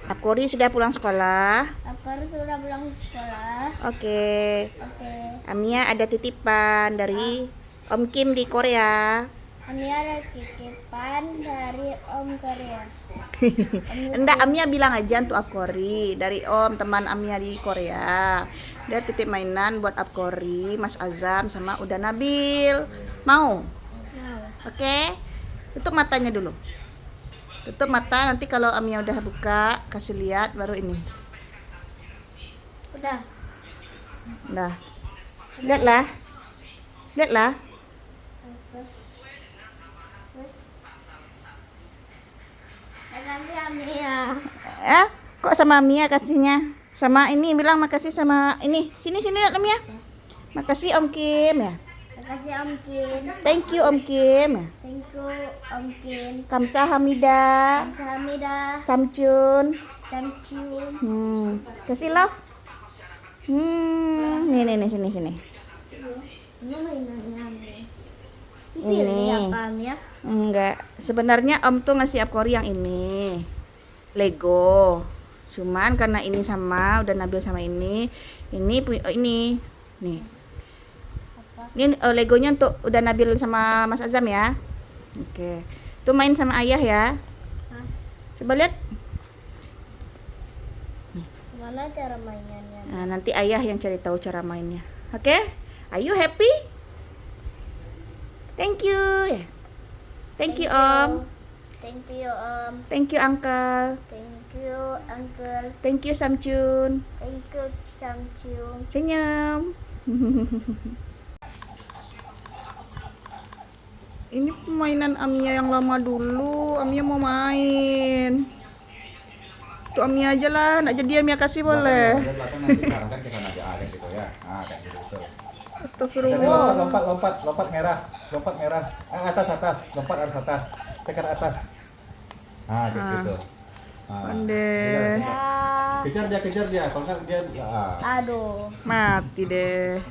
Apkori sudah pulang sekolah. Aku sudah pulang sekolah. Oke. Oke. Amia ada titipan dari Om Kim di Korea. Amia ada titipan dari Om Korea. Enggak, Amia bilang aja untuk Apkori dari Om, teman Amia di Korea. Dia titip mainan buat Apkori, Mas Azam sama Uda Nabil. Mau? Mau. Oke. Tutup matanya dulu. Tutup mata, nanti kalau Amia udah buka, kasih lihat baru ini. Udah. Nah. Lihatlah. Lihatlah. Nanti Amia. Kok sama Amia kasihnya? Sama ini bilang makasih sama ini. Sini lihat Amia. Makasih Om Kim ya. Makasih Om Kim. Thank you Om Kim. Thank you Om Kim. Kamsahamnida. Kamsahamnida. Samchun. Thank you. Kasih love. Nih sini. Ini mainannya Amia. Ini. Apa Amia? Enggak. Sebenarnya Om tuh ngasih Apkori yang ini. Lego. Cuman karena ini sama, udah Nabil sama ini nih. Apa? Ini Legonya untuk udah Nabil sama Mas Azam ya. Oke. Tuh main sama ayah ya. Hah? Coba lihat. Gimana cara mainannya? Nah, nanti ayah yang cari tahu cara mainnya. Oke? Are you happy? Thank you ya. Thank you Om. Thank you Om. Thank you Uncle. Thank you Uncle. Thank you Samchun. Thank you Samsung. Senyum. Ini permainan Amia yang lama dulu. Amia mau main. Tuh Amia aja lah, nak jadi Amia kasih boleh. Belakang nanti sekarang kan kita aja ada gitu ya. Nah, kayak gitu. Jadi Astagfirullah. lompat merah. Atas, lompat harus atas. Tekan atas. Nah, kayak gitu. Nah, Pandai. Ya. kejar dia. Kalau enggak dia Aduh. Mati deh.